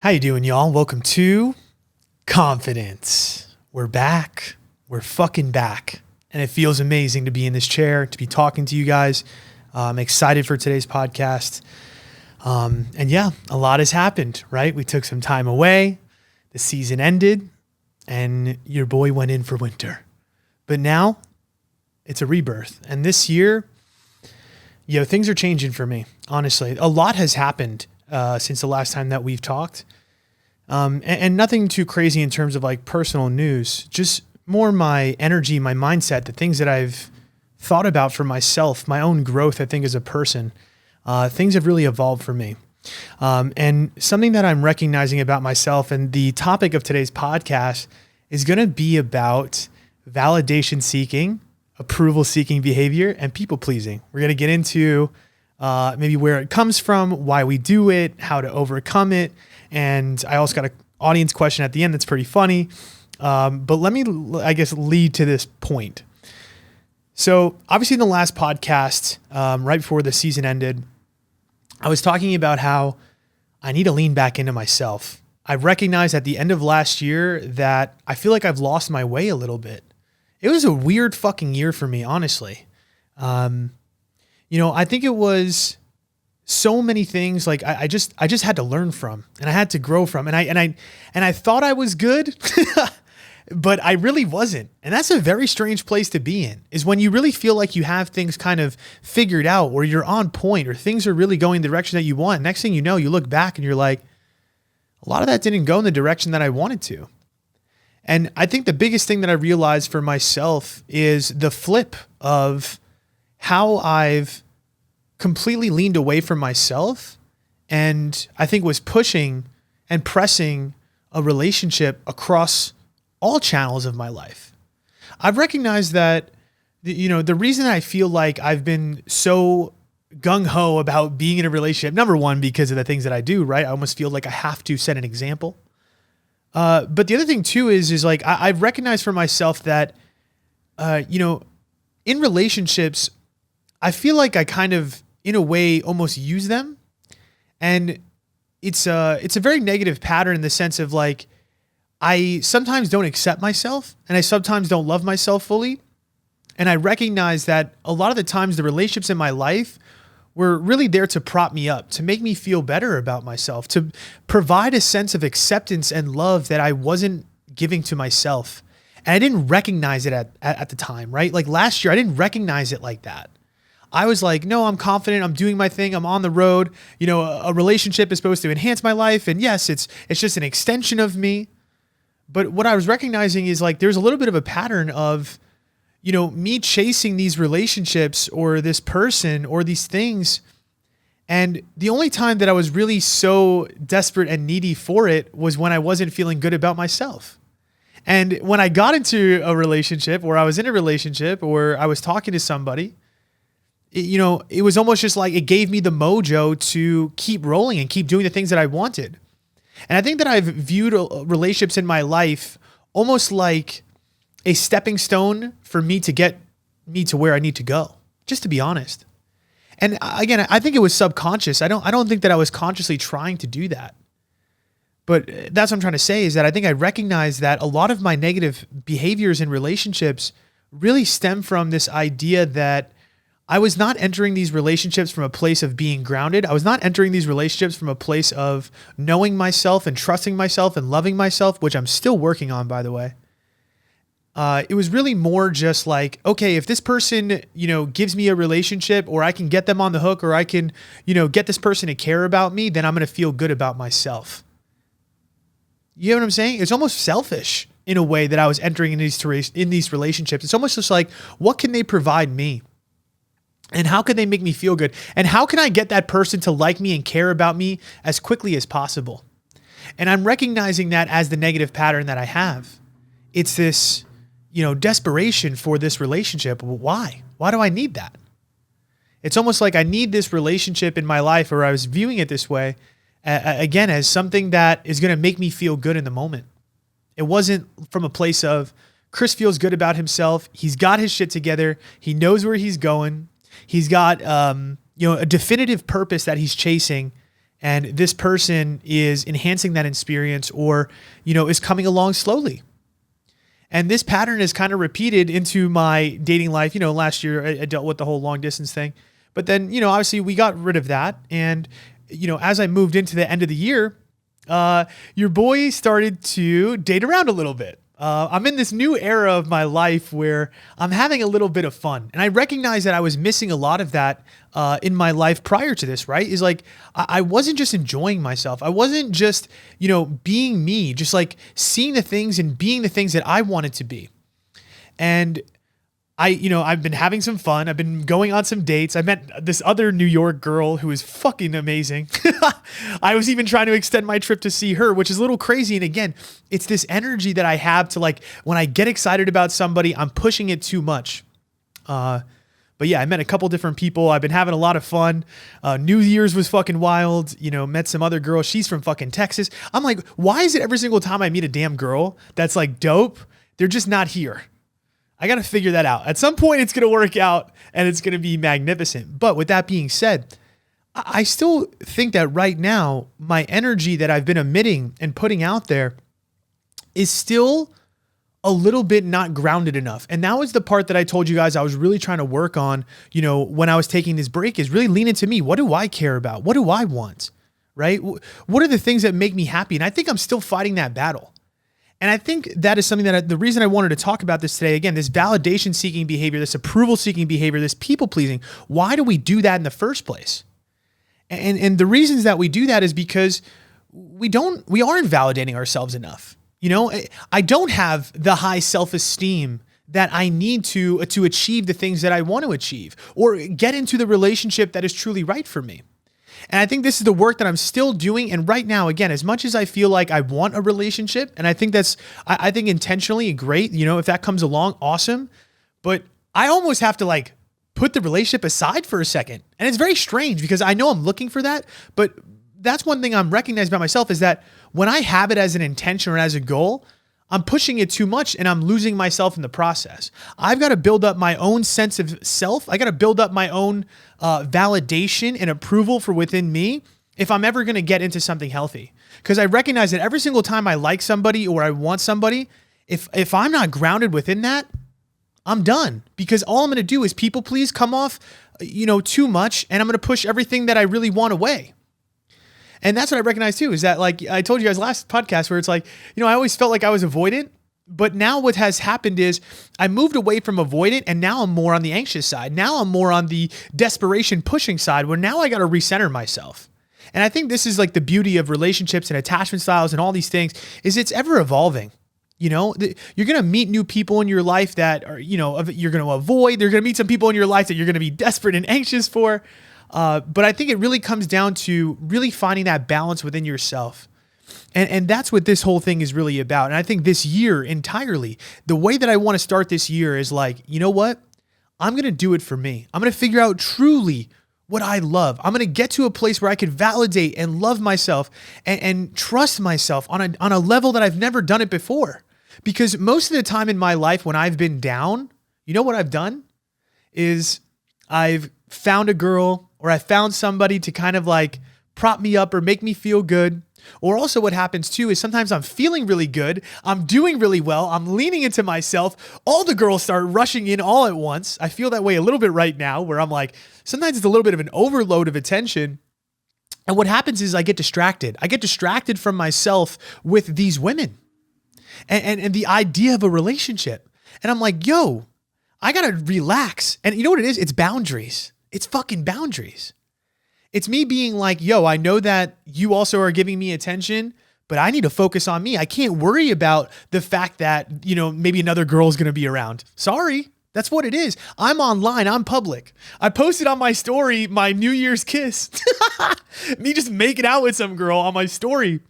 How you doing, y'all? Welcome to Confidence. We're back. We're fucking back. And it feels amazing to be in this chair, to be talking to you guys. I'm excited for today's podcast. And yeah, a lot has happened, right? We took some time away. The season ended and your boy went in for winter. But now it's a rebirth. And this year, things are changing for me, honestly. A lot has happened since the last time that we've talked. And nothing too crazy in terms of like personal news, just more my energy, my mindset, the things that I've thought about for myself, my own growth, I think as a person, things have really evolved for me. And something that I'm recognizing about myself, and the topic of today's podcast is going to be about validation seeking, approval seeking behavior, and people pleasing. We're going to get into maybe where it comes from, why we do it, how to overcome it. And I also got an audience question at the end that's pretty funny. But let me, lead to this point. So obviously in the last podcast, right before the season ended, I was talking about how I need to lean back into myself. I recognized at the end of last year that I feel like I've lost my way a little bit. It was a weird fucking year for me, honestly. I think it was so many things like I just had to learn from, and I had to grow from, and I thought I was good, but I really wasn't. And that's a very strange place to be in, is when you really feel like you have things kind of figured out, or you're on point, or things are really going the direction that you want. Next thing you know, you look back and you're like, a lot of that didn't go in the direction that I wanted to. And I think the biggest thing that I realized for myself is the flip of how I've completely leaned away from myself, and I think was pushing and pressing a relationship across all channels of my life. I've recognized that, the reason I feel like I've been so gung-ho about being in a relationship, number one, because of the things that I do, right? I almost feel like I have to set an example. But the other thing too is like, I've recognized for myself that, in relationships, I feel like I kind of, in a way, almost use them. And it's a very negative pattern in the sense of like, I sometimes don't accept myself, and I sometimes don't love myself fully. And I recognize that a lot of the times the relationships in my life were really there to prop me up, to make me feel better about myself, to provide a sense of acceptance and love that I wasn't giving to myself. And I didn't recognize it at the time, right? Like last year, I didn't recognize it like that. I was like, no, I'm confident. I'm doing my thing. I'm on the road. A relationship is supposed to enhance my life. And yes, it's just an extension of me. But what I was recognizing is like, there's a little bit of a pattern of, me chasing these relationships or this person or these things. And the only time that I was really so desperate and needy for it was when I wasn't feeling good about myself. And when I got into a relationship, or I was in a relationship, or I was talking to somebody, it was almost just like it gave me the mojo to keep rolling and keep doing the things that I wanted. And I think that I've viewed relationships in my life almost like a stepping stone for me to get me to where I need to go, just to be honest. And again, I think it was subconscious. I don't think that I was consciously trying to do that. But that's what I'm trying to say, is that I think I recognize that a lot of my negative behaviors in relationships really stem from this idea that I was not entering these relationships from a place of being grounded. I was not entering these relationships from a place of knowing myself and trusting myself and loving myself, which I'm still working on, by the way. It was really more just like, okay, if this person, gives me a relationship, or I can get them on the hook, or I can, get this person to care about me, then I'm going to feel good about myself. You know what I'm saying? It's almost selfish in a way that I was entering in these relationships. It's almost just like, what can they provide me? And how can they make me feel good? And how can I get that person to like me and care about me as quickly as possible? And I'm recognizing that as the negative pattern that I have. It's this, desperation for this relationship. Why? Why do I need that? It's almost like I need this relationship in my life, or I was viewing it this way, again, as something that is going to make me feel good in the moment. It wasn't from a place of, Chris feels good about himself. He's got his shit together. He knows where he's going. He's got, a definitive purpose that he's chasing, and this person is enhancing that experience or, is coming along slowly. And this pattern is kind of repeated into my dating life. Last year I dealt with the whole long distance thing, but then, obviously we got rid of that. And, as I moved into the end of the year, your boy started to date around a little bit. I'm in this new era of my life where I'm having a little bit of fun. And I recognize that I was missing a lot of that in my life prior to this, right? Is like, I wasn't just enjoying myself. I wasn't just, being me, just like seeing the things and being the things that I wanted to be. And I've been having some fun. I've been going on some dates. I met this other New York girl who is fucking amazing. I was even trying to extend my trip to see her, which is a little crazy. And again, it's this energy that I have to like, when I get excited about somebody, I'm pushing it too much. But yeah, I met a couple different people. I've been having a lot of fun. New Year's was fucking wild. Met some other girl. She's from fucking Texas. I'm like, why is it every single time I meet a damn girl that's like dope, they're just not here? I got to figure that out. At some point, it's going to work out and it's going to be magnificent. But with that being said, I still think that right now, my energy that I've been emitting and putting out there is still a little bit not grounded enough. And that was the part that I told you guys I was really trying to work on, when I was taking this break, is really lean into me. What do I care about? What do I want? Right? What are the things that make me happy? And I think I'm still fighting that battle. And I think that is something that the reason I wanted to talk about this today, again, this validation seeking behavior, this approval seeking behavior, this people pleasing. Why do we do that in the first place? And the reasons that we do that is because we aren't validating ourselves enough. I don't have the high self-esteem that I need to achieve the things that I want to achieve or get into the relationship that is truly right for me. And I think this is the work that I'm still doing. And right now, again, as much as I feel like I want a relationship, and I think I think intentionally great, if that comes along, awesome. But I almost have to like put the relationship aside for a second. And it's very strange because I know I'm looking for that. But that's one thing I'm recognizing about myself is that when I have it as an intention or as a goal, I'm pushing it too much and I'm losing myself in the process. I've got to build up my own sense of self. I got to build up my own validation and approval for within me if I'm ever going to get into something healthy. Because I recognize that every single time I like somebody or I want somebody, if I'm not grounded within that, I'm done. Because all I'm going to do is people please, come off, too much, and I'm going to push everything that I really want away. And that's what I recognize too, is that like I told you guys last podcast where it's like, I always felt like I was avoidant, but now what has happened is I moved away from avoidant and now I'm more on the anxious side. Now I'm more on the desperation pushing side where now I got to recenter myself. And I think this is like the beauty of relationships and attachment styles and all these things is it's ever evolving. You're going to meet new people in your life that are, you're going to avoid. They're going to meet some people in your life that you're going to be desperate and anxious for. But I think it really comes down to really finding that balance within yourself. And that's what this whole thing is really about. And I think this year entirely, the way that I want to start this year is like, you know what? I'm going to do it for me. I'm going to figure out truly what I love. I'm going to get to a place where I could validate and love myself and trust myself on a level that I've never done it before. Because most of the time in my life when I've been down, you know what I've done is I've found a girl or I found somebody to kind of like prop me up or make me feel good. Or also what happens too is sometimes I'm feeling really good. I'm doing really well. I'm leaning into myself. All the girls start rushing in all at once. I feel that way a little bit right now where I'm like, sometimes it's a little bit of an overload of attention. And what happens is I get distracted. I get distracted from myself with these women and the idea of a relationship. And I'm like, yo, I got to relax. And you know what it is? It's boundaries. It's fucking boundaries. It's me being like, yo, I know that you also are giving me attention, but I need to focus on me. I can't worry about the fact that, maybe another girl's going to be around. Sorry. That's what it is. I'm online. I'm public. I posted on my story my New Year's kiss. Me just making out with some girl on my story.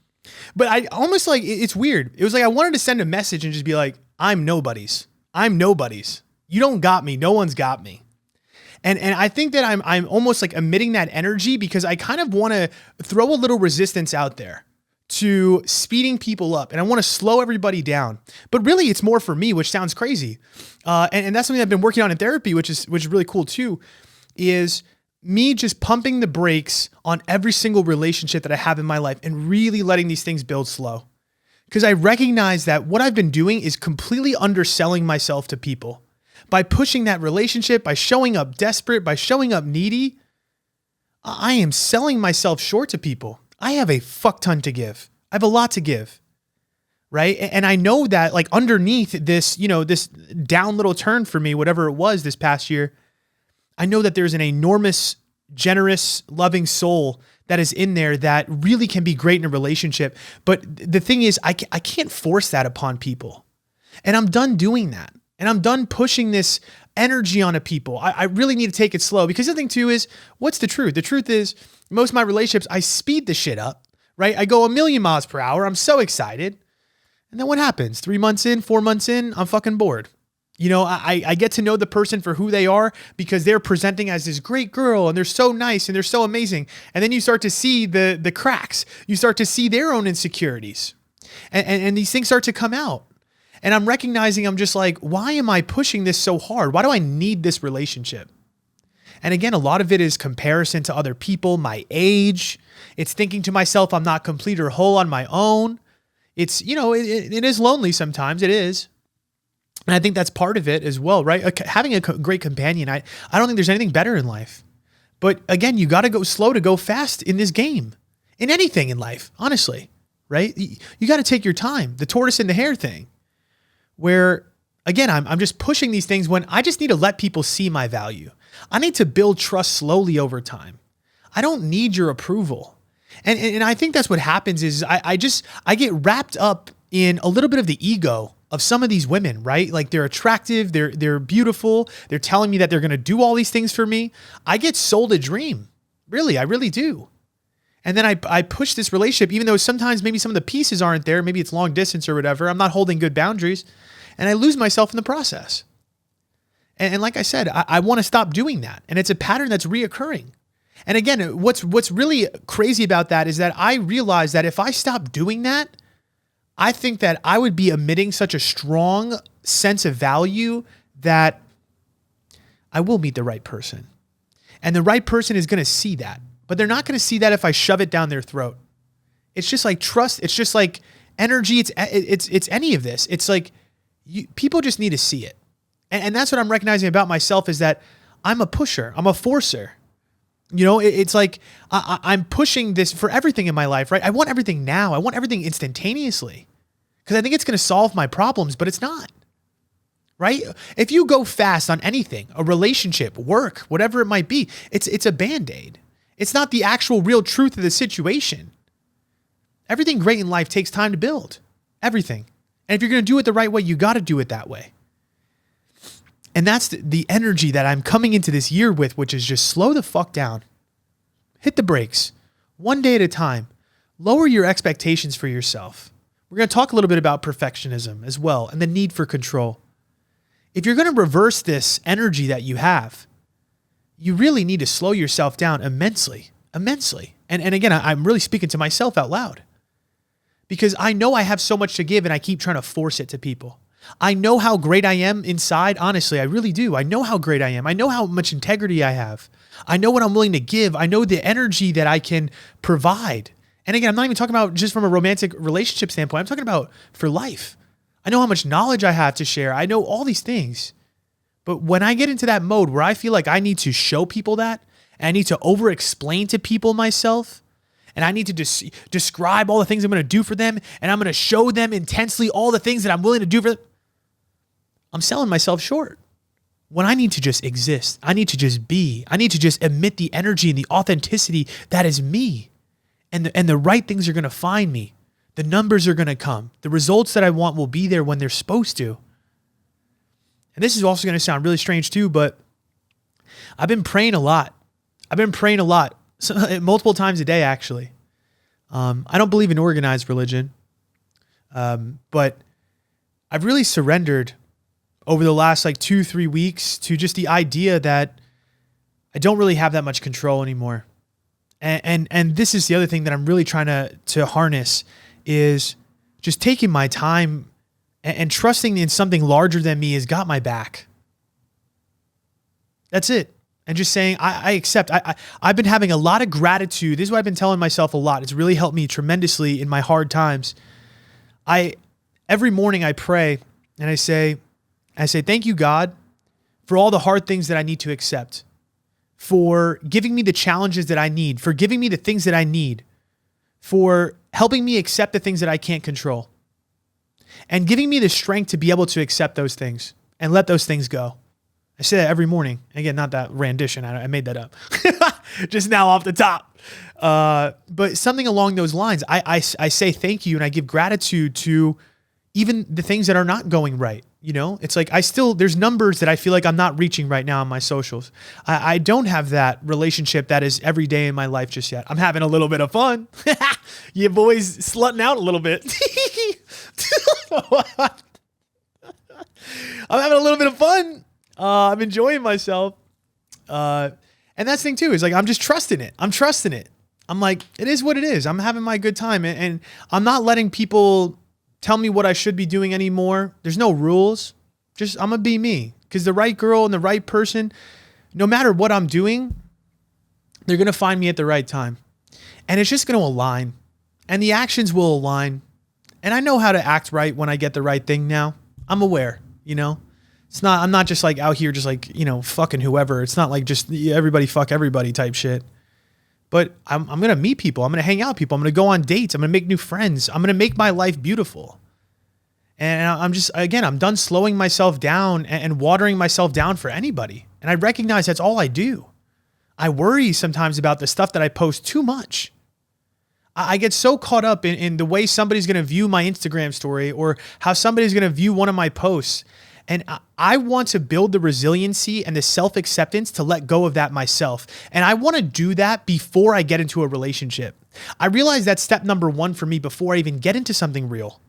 But I almost like, it's weird. It was like I wanted to send a message and just be like, I'm nobody's. I'm nobody's. You don't got me. No one's got me. And I think that I'm almost like emitting that energy because I kind of want to throw a little resistance out there to speeding people up. And I want to slow everybody down. But really it's more for me, which sounds crazy. And that's something I've been working on in therapy, which is really cool too, is me just pumping the brakes on every single relationship that I have in my life and really letting these things build slow. Because I recognize that what I've been doing is completely underselling myself to people. By pushing that relationship, by showing up desperate, by showing up needy, I am selling myself short to people. I have a fuck ton to give. I have a lot to give, right? And I know that like underneath this, this down little turn for me, whatever it was this past year, I know that there's an enormous, generous, loving soul that is in there that really can be great in a relationship. But the thing is, I can't force that upon people. And I'm done doing that. And I'm done pushing this energy onto people. I really need to take it slow, because the thing too is, what's the truth? The truth is, most of my relationships, I speed the shit up, right? I go 1,000,000 miles per hour. I'm so excited. And then what happens? 3 months in, 4 months in, I'm fucking bored. I get to know the person for who they are because they're presenting as this great girl and they're so nice and they're so amazing. And then you start to see the cracks. You start to see their own insecurities. And these things start to come out. And I'm recognizing, I'm just like, why am I pushing this so hard? Why do I need this relationship? And again, a lot of it is comparison to other people, my age. It's thinking to myself, I'm not complete or whole on my own. It's, it is lonely sometimes. It is. And I think that's part of it as well, right? Having a great companion, I don't think there's anything better in life. But again, you got to go slow to go fast in this game, in anything in life, honestly, right? You got to take your time, the tortoise and the hare thing, where again, I'm just pushing these things when I just need to let people see my value. I need to build trust slowly over time. I don't need your approval. And I think that's what happens is I get wrapped up in a little bit of the ego of some of these women, right? Like they're attractive, they're beautiful, they're telling me that they're going to do all these things for me. I get sold a dream. Really, I really do. And then I push this relationship, even though sometimes maybe some of the pieces aren't there, maybe it's long distance or whatever. I'm not holding good boundaries, and I lose myself in the process. And like I said, I want to stop doing that. And it's a pattern that's reoccurring. And again, what's really crazy about that is that I realize that if I stop doing that, I think that I would be emitting such a strong sense of value that I will meet the right person. And the right person is going to see that. But they're not going to see that if I shove it down their throat. It's just like trust. It's just like energy. It's any of this. It's like people just need to see it. And that's what I'm recognizing about myself is that I'm a pusher. I'm a forcer. It's like I'm pushing this for everything in my life, right? I want everything now. I want everything instantaneously because I think it's going to solve my problems, but it's not, right? If you go fast on anything, a relationship, work, whatever it might be, it's a Band-Aid. It's not the actual real truth of the situation. Everything great in life takes time to build. Everything. And if you're going to do it the right way, you got to do it that way. And that's the energy that I'm coming into this year with, which is just slow the fuck down. Hit the brakes. One day at a time. Lower your expectations for yourself. We're going to talk a little bit about perfectionism as well and the need for control. If you're going to reverse this energy that you have, you really need to slow yourself down immensely. And again, I'm really speaking to myself out loud because I know I have so much to give and I keep trying to force it to people. I know how great I am inside. Honestly, I really do. I know how great I am. I know how much integrity I have. I know what I'm willing to give. I know the energy that I can provide. And again, I'm not even talking about just from a romantic relationship standpoint. I'm talking about for life. I know how much knowledge I have to share. I know all these things. But when I get into that mode where I feel like I need to show people that, and I need to over-explain to people myself, and I need to describe all the things I'm going to do for them, and I'm going to show them intensely all the things that I'm willing to do for them, I'm selling myself short. When I need to just exist, I need to just be, I need to just emit the energy and the authenticity that is me. And the right things are going to find me. The numbers are going to come. The results that I want will be there when they're supposed to. And this is also going to sound really strange too, but I've been praying a lot. Multiple times a day, actually. I don't believe in organized religion, but I've really surrendered over the last 2-3 weeks to just the idea that I don't really have that much control anymore. And this is the other thing that I'm really trying to harness is just taking my time and trusting in something larger than me has got my back. That's it. and just saying, I accept. I've been having a lot of gratitude. This is what I've been telling myself a lot. It's really helped me tremendously in my hard times. Every morning I pray and I say, thank you, God, for all the hard things that I need to accept, for giving me the challenges that I need, for giving me the things that I need, for helping me accept the things that I can't control, and giving me the strength to be able to accept those things and let those things go. I say that every morning. Again, not that rendition. I made that up just now off the top. But something along those lines. I say thank you and I give gratitude to even the things that are not going right. You know, it's like there's numbers that I feel like I'm not reaching right now on my socials. I don't have that relationship that is every day in my life just yet. I'm having a little bit of fun. Your boy's slutting out a little bit. I'm having a little bit of fun. I'm enjoying myself. And that's the thing too, is like, I'm just trusting it. I'm trusting it. I'm like, it is what it is. I'm having my good time. And I'm not letting people tell me what I should be doing anymore. There's no rules. Just, I'm going to be me. Because the right girl and the right person, no matter what I'm doing, they're going to find me at the right time. And it's just going to align. And the actions will align. And I know how to act right when I get the right thing now. I'm aware, you know? I'm not just like out here just like, you know, fucking whoever. It's not like just everybody fuck everybody type shit. But I'm going to meet people. I'm going to hang out with people. I'm going to go on dates. I'm going to make new friends. I'm going to make my life beautiful. And I'm done slowing myself down and watering myself down for anybody. And I recognize that's all I do. I worry sometimes about the stuff that I post too much. I get so caught up in the way somebody's going to view my Instagram story or how somebody's going to view one of my posts. And I want to build the resiliency and the self-acceptance to let go of that myself. And I want to do that before I get into a relationship. I realize that's step number one for me before I even get into something real,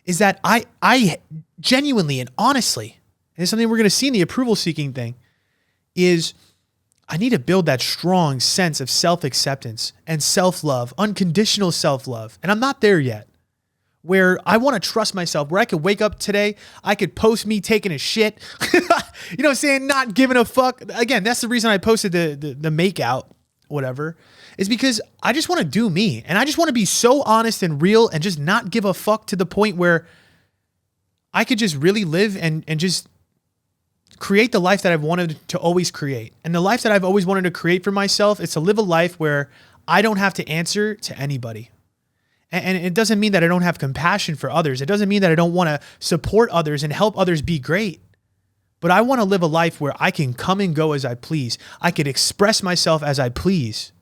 is that I genuinely and honestly, and it's something we're going to see in the approval seeking thing, is I need to build that strong sense of self-acceptance and self-love, unconditional self-love. And I'm not there yet. Where I want to trust myself, where I could wake up today, I could post me taking a shit, you know what I'm saying? Not giving a fuck. Again, that's the reason I posted the make out, whatever, is because I just want to do me. And I just want to be so honest and real and just not give a fuck to the point where I could just really live and just create the life that I've wanted to always create. And the life that I've always wanted to create for myself is to live a life where I don't have to answer to anybody. And it doesn't mean that I don't have compassion for others. It doesn't mean that I don't want to support others and help others be great. But I want to live a life where I can come and go as I please. I could express myself as I please.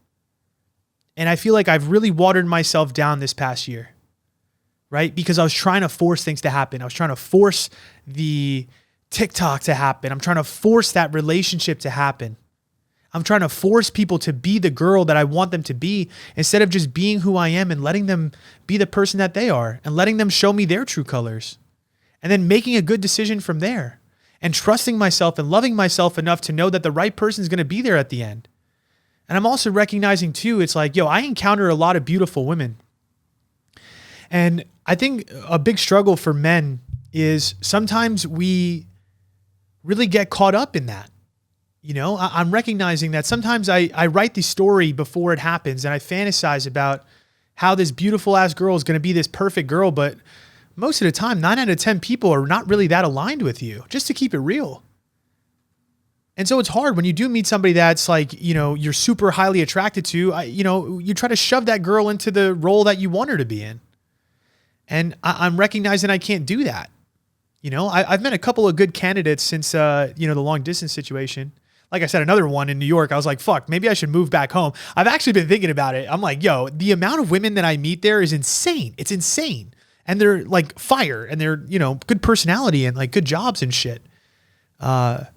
And I feel like I've really watered myself down this past year, right? Because I was trying to force things to happen. I was trying to force the TikTok to happen. I'm trying to force that relationship to happen. I'm trying to force people to be the girl that I want them to be instead of just being who I am and letting them be the person that they are and letting them show me their true colors and then making a good decision from there and trusting myself and loving myself enough to know that the right person is going to be there at the end. And I'm also recognizing too, it's like, I encounter a lot of beautiful women. And I think a big struggle for men is sometimes we really get caught up in that. You know, I'm recognizing that sometimes I write the story before it happens and I fantasize about how this beautiful ass girl is going to be this perfect girl. But most of the time, 9 out of 10 people are not really that aligned with you, just to keep it real. And so it's hard when you do meet somebody that's like, you're super highly attracted to, you try to shove that girl into the role that you want her to be in. And I'm recognizing I can't do that. I've met a couple of good candidates since, the long distance situation. Like I said, another one in New York, I was like, fuck, maybe I should move back home. I've actually been thinking about it. I'm like, the amount of women that I meet there is insane. It's insane. And they're like fire and they're, good personality and like good jobs and shit. But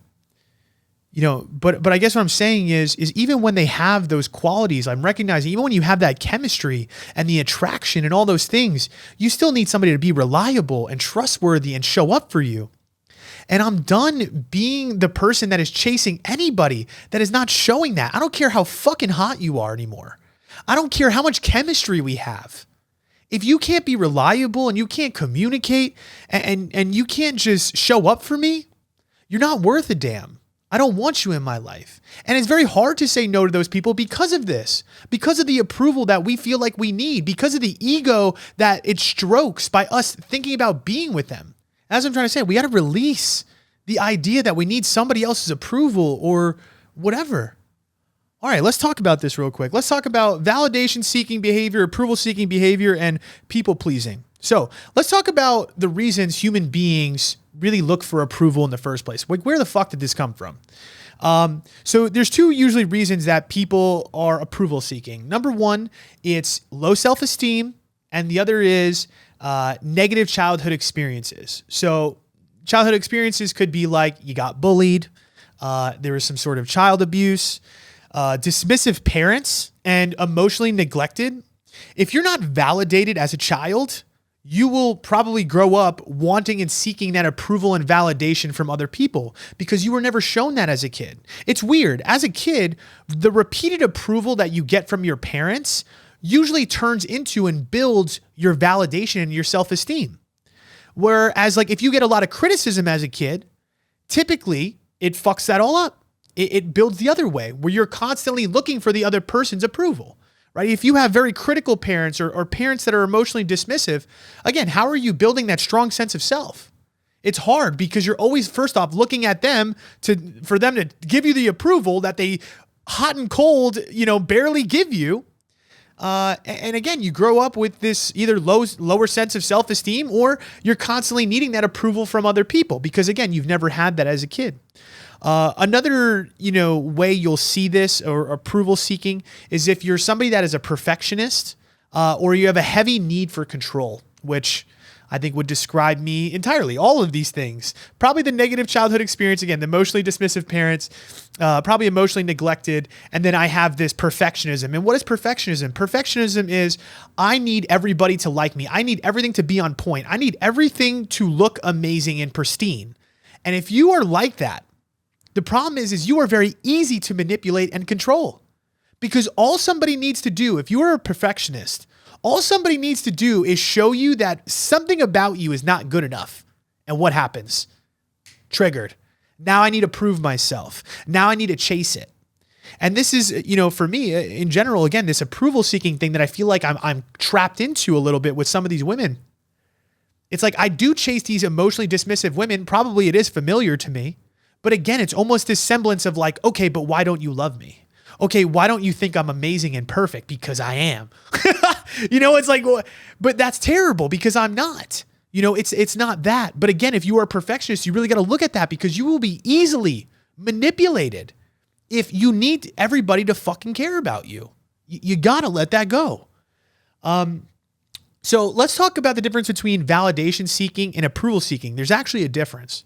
I guess what I'm saying is even when they have those qualities, I'm recognizing even when you have that chemistry and the attraction and all those things, you still need somebody to be reliable and trustworthy and show up for you. And I'm done being the person that is chasing anybody that is not showing that. I don't care how fucking hot you are anymore. I don't care how much chemistry we have. If you can't be reliable and you can't communicate and you can't just show up for me, you're not worth a damn. I don't want you in my life. And it's very hard to say no to those people because of this, because of the approval that we feel like we need, because of the ego that it strokes by us thinking about being with them. As I'm trying to say, we got to release the idea that we need somebody else's approval or whatever. All right, let's talk about this real quick. Let's talk about validation-seeking behavior, approval-seeking behavior, and people-pleasing. So let's talk about the reasons human beings really look for approval in the first place. Like, where the fuck did this come from? So there's two usually reasons that people are approval-seeking. Number one, it's low self-esteem, and the other is negative childhood experiences. So childhood experiences could be like you got bullied, there was some sort of child abuse, dismissive parents, and emotionally neglected. If you're not validated as a child, you will probably grow up wanting and seeking that approval and validation from other people because you were never shown that as a kid. It's weird. As a kid, the repeated approval that you get from your parents usually turns into and builds your validation and your self-esteem. Whereas like if you get a lot of criticism as a kid, typically it fucks that all up. It builds the other way where you're constantly looking for the other person's approval, right? If you have very critical parents or parents that are emotionally dismissive, again, how are you building that strong sense of self? It's hard because you're always first off looking at them for them to give you the approval that they hot and cold, barely give you. And again, you grow up with this either lower sense of self-esteem or you're constantly needing that approval from other people because again, you've never had that as a kid. Another, way you'll see this or approval seeking is if you're somebody that is a perfectionist, or you have a heavy need for control, which I think would describe me entirely. All of these things, probably the negative childhood experience, again, the emotionally dismissive parents, probably emotionally neglected. And then I have this perfectionism. And what is perfectionism? Perfectionism is I need everybody to like me. I need everything to be on point. I need everything to look amazing and pristine. And if you are like that, the problem is you are very easy to manipulate and control because all somebody needs to do, if you are a perfectionist, all somebody needs to do is show you that something about you is not good enough. And what happens? Triggered. Now I need to prove myself. Now I need to chase it. And this is, for me in general, again, this approval seeking thing that I feel like I'm trapped into a little bit with some of these women. It's like I do chase these emotionally dismissive women. Probably it is familiar to me. But again, it's almost this semblance of like, okay, but why don't you love me? Okay, why don't you think I'm amazing and perfect? Because I am. It's like, but that's terrible because I'm not. It's not that. But again, if you are a perfectionist, you really got to look at that because you will be easily manipulated if you need everybody to fucking care about you. You got to let that go. So let's talk about the difference between validation seeking and approval seeking. There's actually a difference.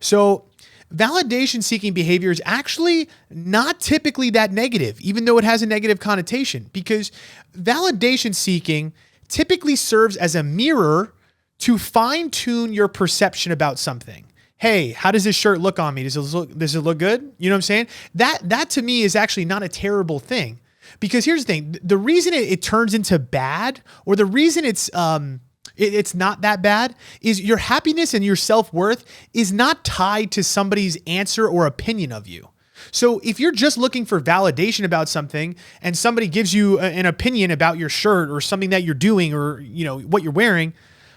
So validation seeking behavior is actually not typically that negative, even though it has a negative connotation, because validation seeking typically serves as a mirror to fine tune your perception about something. Hey, how does this shirt look on me? Does it look good? You know what I'm saying? That to me is actually not a terrible thing, because here's the thing. The reason it turns into bad, or the reason it's not that bad, is your happiness and your self-worth is not tied to somebody's answer or opinion of you. So if you're just looking for validation about something and somebody gives you an opinion about your shirt or something that you're doing or, what you're wearing,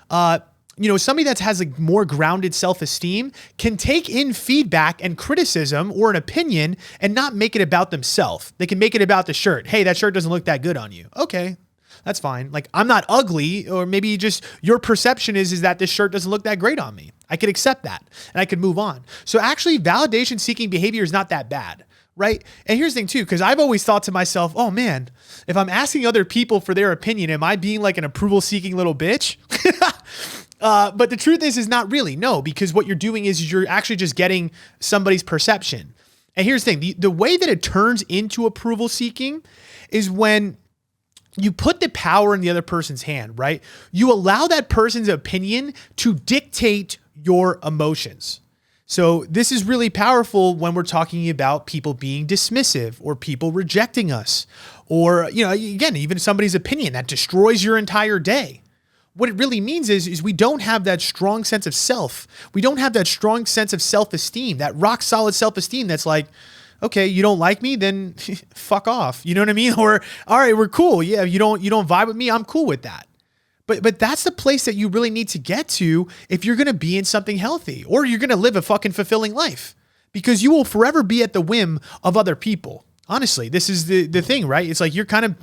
somebody that has like more grounded self-esteem can take in feedback and criticism or an opinion and not make it about themselves. They can make it about the shirt. Hey, that shirt doesn't look that good on you. Okay. That's fine. Like, I'm not ugly, or maybe just your perception is that this shirt doesn't look that great on me. I could accept that and I could move on. So actually validation seeking behavior is not that bad, right? And here's the thing too, because I've always thought to myself, oh man, if I'm asking other people for their opinion, am I being like an approval seeking little bitch? But the truth is not really. No, because what you're doing is you're actually just getting somebody's perception. And here's the thing, the way that it turns into approval seeking is when you put the power in the other person's hand, right? You allow that person's opinion to dictate your emotions. So this is really powerful when we're talking about people being dismissive or people rejecting us, or, again, even somebody's opinion that destroys your entire day. what it really means is we don't have that strong sense of self. We don't have that strong sense of self-esteem, that rock solid self-esteem that's like, okay, you don't like me, then fuck off. You know what I mean? Or, all right, we're cool. Yeah, you don't vibe with me. I'm cool with that. But that's the place that you really need to get to if you're going to be in something healthy or you're going to live a fucking fulfilling life, because you will forever be at the whim of other people. Honestly, this is the thing, right? It's like you're kind of,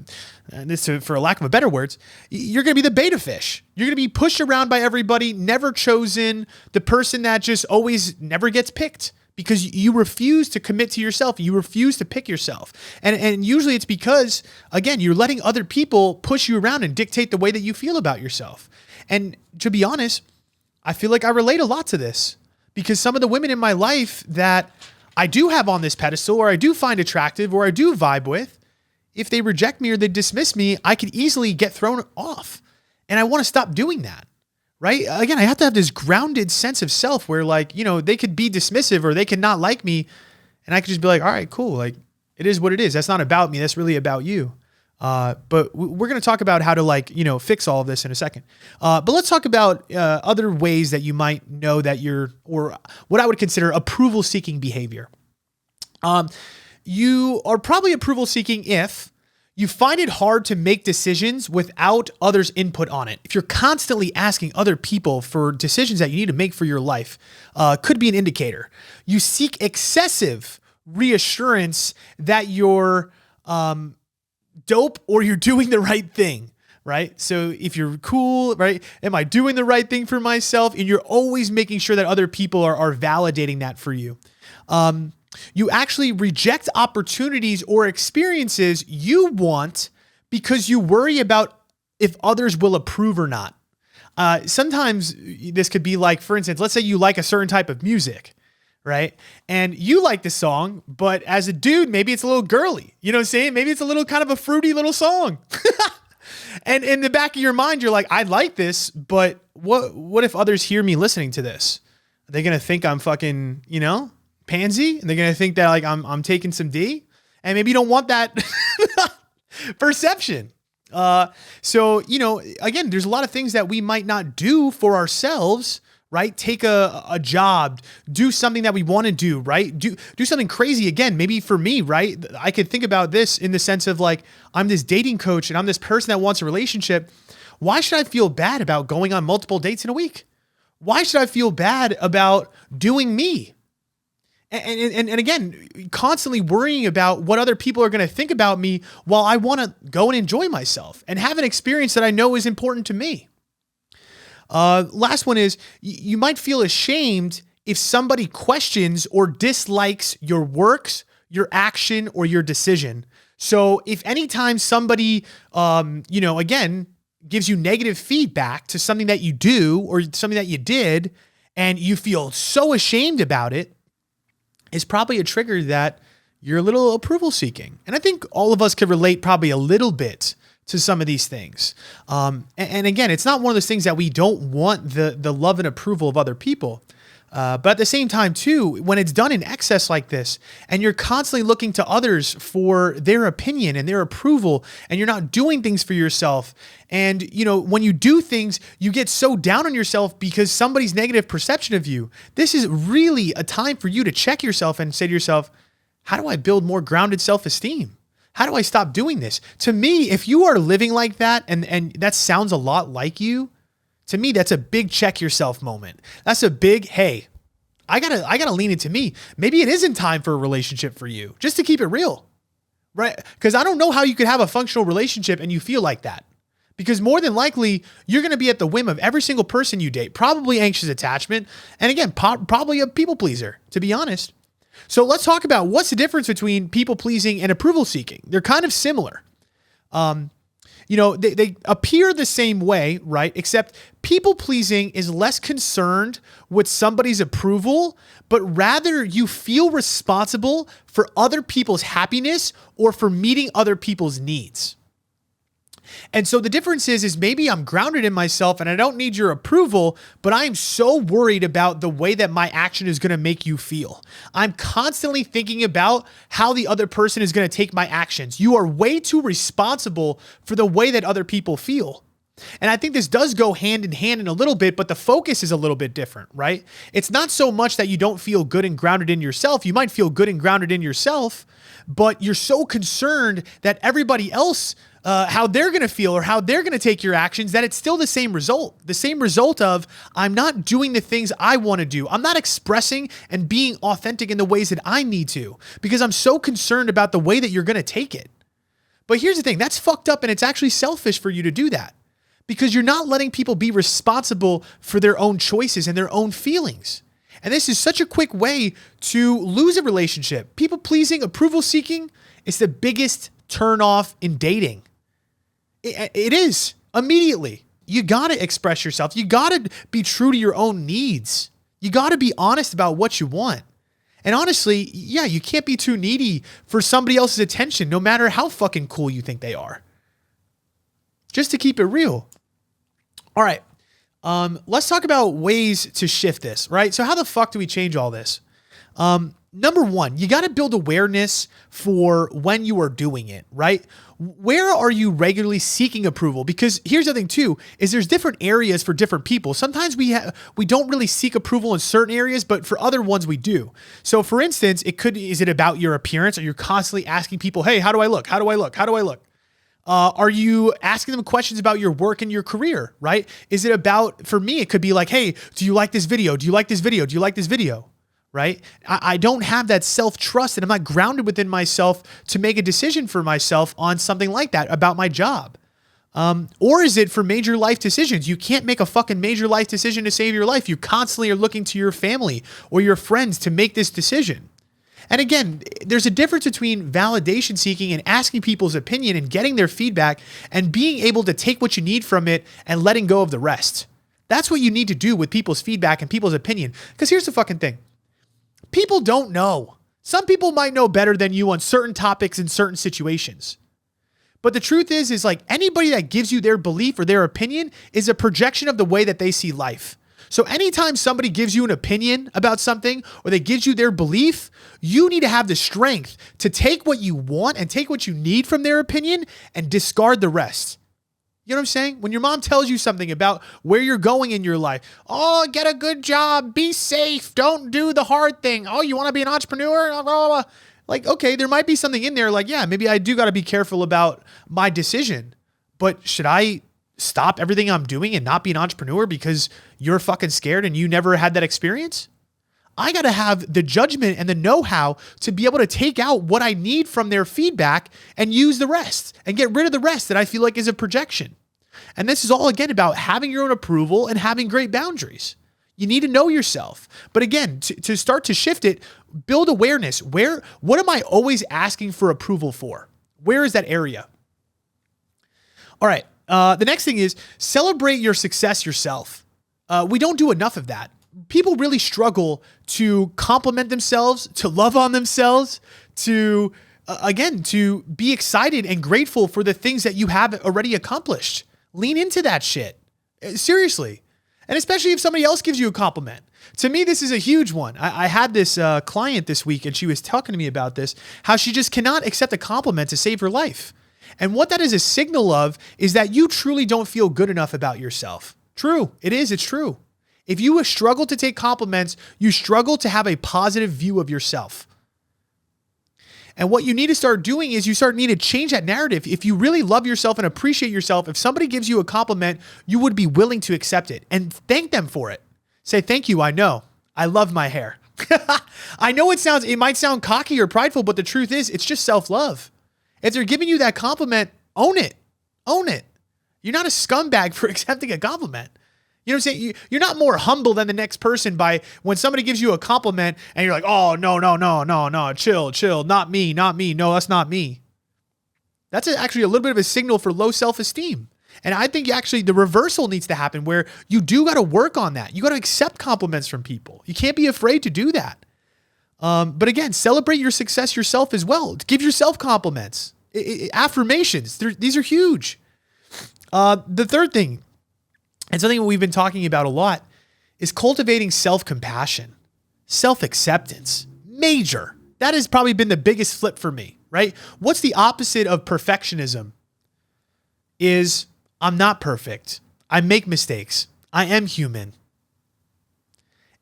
this for a lack of a better words, you're going to be the beta fish. You're going to be pushed around by everybody, never chosen, the person that just always never gets picked because you refuse to commit to yourself. You refuse to pick yourself. And usually it's because, again, you're letting other people push you around and dictate the way that you feel about yourself. And to be honest, I feel like I relate a lot to this because some of the women in my life that I do have on this pedestal or I do find attractive or I do vibe with, if they reject me or they dismiss me, I could easily get thrown off. And I want to stop doing that, right? Again, I have to have this grounded sense of self where like, they could be dismissive or they could not like me. And I could just be like, all right, cool. Like it is what it is. That's not about me. That's really about you. But we're going to talk about how to fix all of this in a second. But let's talk about other ways that you might know that you're, or what I would consider approval seeking behavior. You are probably approval seeking if you find it hard to make decisions without others' input on it. If you're constantly asking other people for decisions that you need to make for your life, could be an indicator. You seek excessive reassurance that you're, dope or you're doing the right thing, right? So if you're cool, right? Am I doing the right thing for myself? And you're always making sure that other people are validating that for you. You actually reject opportunities or experiences you want because you worry about if others will approve or not. Sometimes this could be like, for instance, let's say you like a certain type of music, right? And you like the song, but as a dude, maybe it's a little girly. You know what I'm saying? Maybe it's a little kind of a fruity little song. And in the back of your mind, you're like, I like this, but what if others hear me listening to this? Are they going to think I'm fucking, pansy? And they're going to think that like I'm taking some D? And maybe you don't want that perception. So, again, there's a lot of things that we might not do for ourselves, right? Take a job, do something that we want to do, right? Do something crazy. Again, maybe for me, right? I could think about this in the sense of like, I'm this dating coach and I'm this person that wants a relationship. Why should I feel bad about going on multiple dates in a week? Why should I feel bad about doing me? And again, constantly worrying about what other people are going to think about me while I want to go and enjoy myself and have an experience that I know is important to me. Last one is you might feel ashamed if somebody questions or dislikes your works, your action, or your decision. So if anytime somebody, again, gives you negative feedback to something that you do or something that you did, and you feel so ashamed about it, it's probably a trigger that you're a little approval seeking. And I think all of us could relate probably a little bit to some of these things. And again, it's not one of those things that we don't want the love and approval of other people. But at the same time too, when it's done in excess like this, and you're constantly looking to others for their opinion and their approval, and you're not doing things for yourself. And, when you do things, you get so down on yourself because somebody's negative perception of you. This is really a time for you to check yourself and say to yourself, how do I build more grounded self-esteem? How do I stop doing this? To me, if you are living like that, and that sounds a lot like you, to me, that's a big check yourself moment. That's a big, hey, I gotta lean into me. Maybe it isn't time for a relationship for you, just to keep it real, right? Because I don't know how you could have a functional relationship and you feel like that. Because more than likely, you're going to be at the whim of every single person you date, probably anxious attachment. And again, probably a people pleaser, to be honest. So let's talk about what's the difference between people pleasing and approval seeking. They're kind of similar. They appear the same way, right? Except people pleasing is less concerned with somebody's approval, but rather you feel responsible for other people's happiness or for meeting other people's needs. And so the difference is maybe I'm grounded in myself and I don't need your approval, but I am so worried about the way that my action is going to make you feel. I'm constantly thinking about how the other person is going to take my actions. You are way too responsible for the way that other people feel. And I think this does go hand in hand in a little bit, but the focus is a little bit different, right? It's not so much that you don't feel good and grounded in yourself. You might feel good and grounded in yourself, but you're so concerned that everybody else, how they're going to feel or how they're going to take your actions, that it's still the same result. The same result of, I'm not doing the things I want to do. I'm not expressing and being authentic in the ways that I need to, because I'm so concerned about the way that you're going to take it. But here's the thing, that's fucked up, and it's actually selfish for you to do that, because you're not letting people be responsible for their own choices and their own feelings. And this is such a quick way to lose a relationship. People pleasing, approval seeking, it's the biggest turnoff in dating. It is, immediately. You got to express yourself. You got to be true to your own needs. You got to be honest about what you want. And honestly, yeah, you can't be too needy for somebody else's attention, no matter how fucking cool you think they are. Just to keep it real. All right. Let's talk about ways to shift this, right? So how the fuck do we change all this? Number one, you got to build awareness for when you are doing it, right? Where are you regularly seeking approval? Because here's the thing too, is there's different areas for different people. Sometimes we don't really seek approval in certain areas, but for other ones we do. So for instance, is it about your appearance? Are you constantly asking people, hey, how do I look? How do I look? How do I look? Are you asking them questions about your work and your career, right? Is it about, for me, it could be like, hey, do you like this video? Do you like this video? Do you like this video? Right? I don't have that self-trust, and I'm not grounded within myself to make a decision for myself on something like that about my job. Or is it for major life decisions? You can't make a fucking major life decision to save your life. You constantly are looking to your family or your friends to make this decision. And again, there's a difference between validation seeking and asking people's opinion and getting their feedback and being able to take what you need from it and letting go of the rest. That's what you need to do with people's feedback and people's opinion. Because here's the fucking thing. People don't know. Some people might know better than you on certain topics in certain situations. But the truth is like anybody that gives you their belief or their opinion is a projection of the way that they see life. So anytime somebody gives you an opinion about something or they gives you their belief, you need to have the strength to take what you want and take what you need from their opinion and discard the rest. You know what I'm saying? When your mom tells you something about where you're going in your life, oh, get a good job, be safe, don't do the hard thing. Oh, you want to be an entrepreneur? Blah, blah, blah. Like, okay, there might be something in there like, yeah, maybe I do got to be careful about my decision, but should I stop everything I'm doing and not be an entrepreneur because you're fucking scared and you never had that experience? I got to have the judgment and the know-how to be able to take out what I need from their feedback and use the rest and get rid of the rest that I feel like is a projection. And this is all, again, about having your own approval and having great boundaries. You need to know yourself. But again, to start to shift it, build awareness. What am I always asking for approval for? Where is that area? All right. The next thing is celebrate your success yourself. We don't do enough of that. People really struggle to compliment themselves, to love on themselves, to be excited and grateful for the things that you have already accomplished. Lean into that shit. Seriously. And especially if somebody else gives you a compliment. To me, this is a huge one. I had this client this week and she was talking to me about this, how she just cannot accept a compliment to save her life. And what that is a signal of is that you truly don't feel good enough about yourself. True. It is. It's true. If you struggle to take compliments, you struggle to have a positive view of yourself. And what you need to start doing is you need to change that narrative. If you really love yourself and appreciate yourself, if somebody gives you a compliment, you would be willing to accept it and thank them for it. Say, thank you. I know. I love my hair. I know it might sound cocky or prideful, but the truth is it's just self-love. If they're giving you that compliment, own it. Own it. You're not a scumbag for accepting a compliment. You know what I'm saying? You're not more humble than the next person by when somebody gives you a compliment and you're like, oh, no, chill, not me, no, that's not me. That's actually a little bit of a signal for low self-esteem. And I think actually the reversal needs to happen where you do got to work on that. You got to accept compliments from people. You can't be afraid to do that. But again, celebrate your success yourself as well. Give yourself compliments, affirmations. These are huge. The third thing, and something we've been talking about a lot, is cultivating self-compassion, self-acceptance. Major. That has probably been the biggest flip for me, right? What's the opposite of perfectionism? Is I'm not perfect. I make mistakes. I am human.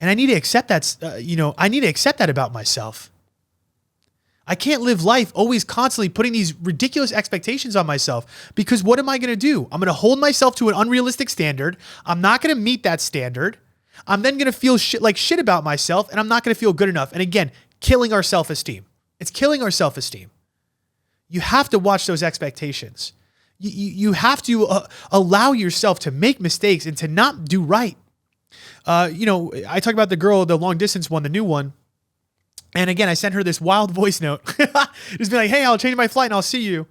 And I need to accept that, I need to accept that about myself. I can't live life always constantly putting these ridiculous expectations on myself, because what am I going to do? I'm going to hold myself to an unrealistic standard. I'm not going to meet that standard. I'm then going to feel like shit about myself, and I'm not going to feel good enough. And again, killing our self-esteem. It's killing our self-esteem. You have to watch those expectations. You have to allow yourself to make mistakes and to not do right. I talk about the girl, the long distance one, the new one. And again, I sent her this wild voice note. Just be like, hey, I'll change my flight and I'll see you.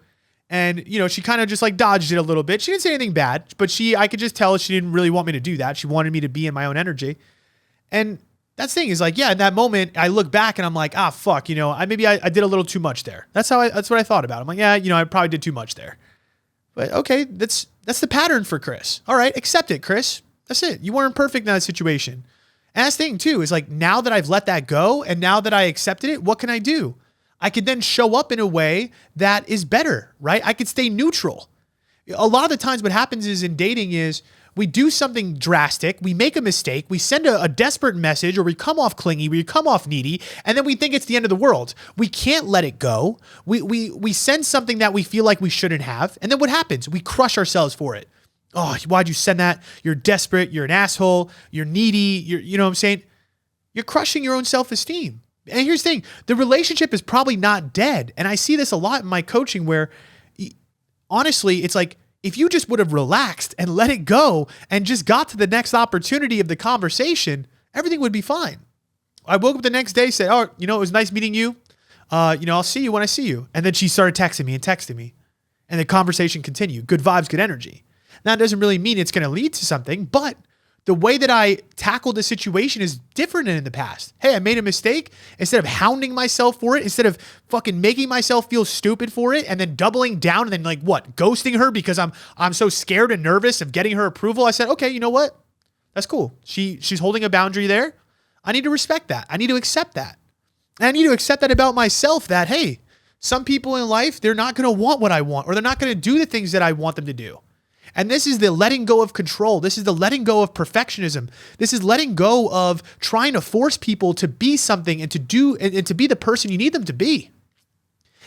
And, she kind of just like dodged it a little bit. She didn't say anything bad, but I could just tell she didn't really want me to do that. She wanted me to be in my own energy. And that's the thing is like, yeah, in that moment, I look back and I'm like, fuck, I did a little too much there. That's what I thought about it. I'm like, yeah, I probably did too much there. But okay, that's the pattern for Chris. All right, accept it, Chris. That's it. You weren't perfect in that situation. And that's the thing too, is like, now that I've let that go and now that I accepted it, what can I do? I could then show up in a way that is better, right? I could stay neutral. A lot of the times what happens is in dating is we do something drastic, we make a mistake, we send a desperate message, or we come off clingy, we come off needy, and then we think it's the end of the world. We can't let it go. We send something that we feel like we shouldn't have, and then what happens? We crush ourselves for it. Oh, why'd you send that? You're desperate, you're an asshole, you're needy, you know what I'm saying? You're crushing your own self-esteem. And here's the thing, the relationship is probably not dead. And I see this a lot in my coaching where, honestly, it's like, if you just would have relaxed and let it go and just got to the next opportunity of the conversation, everything would be fine. I woke up the next day, said, it was nice meeting you. I'll see you when I see you. And then she started texting me. And the conversation continued. Good vibes, good energy. Now, it doesn't really mean it's going to lead to something, but the way that I tackled the situation is different than in the past. Hey, I made a mistake. Instead of hounding myself for it, instead of fucking making myself feel stupid for it and then doubling down and then ghosting her because I'm so scared and nervous of getting her approval, I said, okay, you know what? That's cool. She's holding a boundary there. I need to respect that. I need to accept that. And I need to accept that about myself, that, hey, some people in life, they're not going to want what I want, or they're not going to do the things that I want them to do. And this is the letting go of control. This is the letting go of perfectionism. This is letting go of trying to force people to be something and to do and to be the person you need them to be.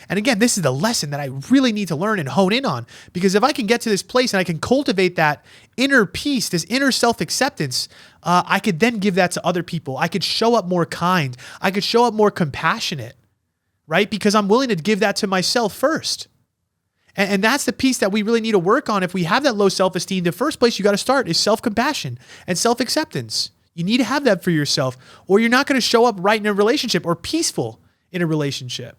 And again, this is the lesson that I really need to learn and hone in on, because if I can get to this place and I can cultivate that inner peace, this inner self-acceptance, I could then give that to other people. I could show up more kind. I could show up more compassionate, right? Because I'm willing to give that to myself first. And that's the piece that we really need to work on. If we have that low self-esteem, the first place you got to start is self-compassion and self-acceptance. You need to have that for yourself, or you're not going to show up right in a relationship or peaceful in a relationship.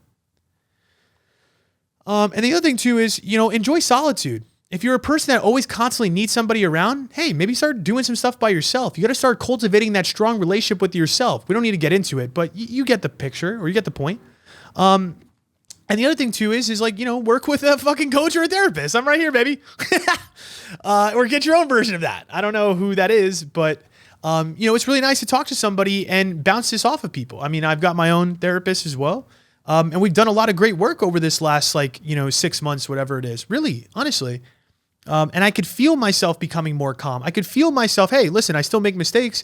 And the other thing too is, enjoy solitude. If you're a person that always constantly needs somebody around, hey, maybe start doing some stuff by yourself. You got to start cultivating that strong relationship with yourself. We don't need to get into it, but you get the picture, or you get the point. And the other thing too is work with a fucking coach or a therapist. I'm right here, baby. Or get your own version of that. I don't know who that is, but it's really nice to talk to somebody and bounce this off of people. I mean, I've got my own therapist as well. And we've done a lot of great work over this last 6 months, whatever it is, really, honestly. And I could feel myself becoming more calm. I could feel myself, hey, listen, I still make mistakes,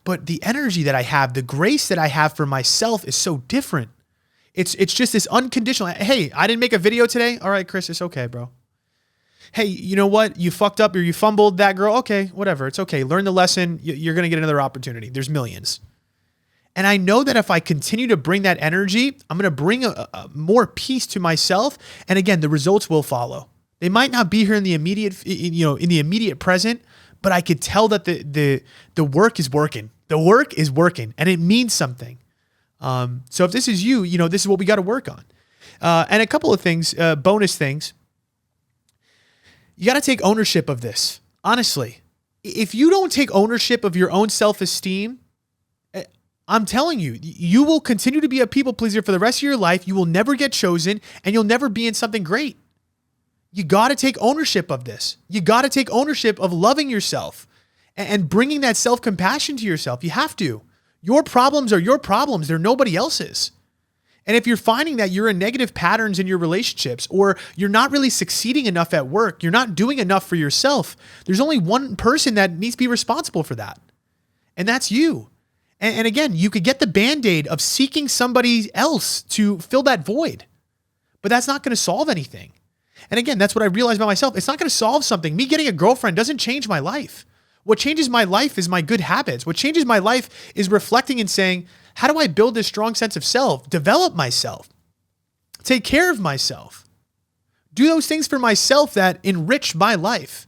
but the energy that I have, the grace that I have for myself is so different. It's just this unconditional, hey, I didn't make a video today. All right, Chris, it's okay, bro. Hey, you know what? You fucked up or you fumbled that girl. Okay, whatever. It's okay. Learn the lesson. You're going to get another opportunity. There's millions. And I know that if I continue to bring that energy, I'm going to bring a more peace to myself. And again, the results will follow. They might not be here in the immediate present, but I could tell that the work is working. The work is working, and it means something. So if this is you, this is what we got to work on. And a couple of things, bonus things. You got to take ownership of this. Honestly, if you don't take ownership of your own self-esteem, I'm telling you, you will continue to be a people pleaser for the rest of your life. You will never get chosen, and you'll never be in something great. You got to take ownership of this. You got to take ownership of loving yourself and bringing that self-compassion to yourself. You have to. Your problems are your problems. They're nobody else's. And if you're finding that you're in negative patterns in your relationships, or you're not really succeeding enough at work, you're not doing enough for yourself, there's only one person that needs to be responsible for that. And that's you. And again, you could get the Band-Aid of seeking somebody else to fill that void, but that's not going to solve anything. And again, that's what I realized about myself. It's not going to solve something. Me getting a girlfriend doesn't change my life. What changes my life is my good habits. What changes my life is reflecting and saying, how do I build this strong sense of self, develop myself, take care of myself, do those things for myself that enrich my life?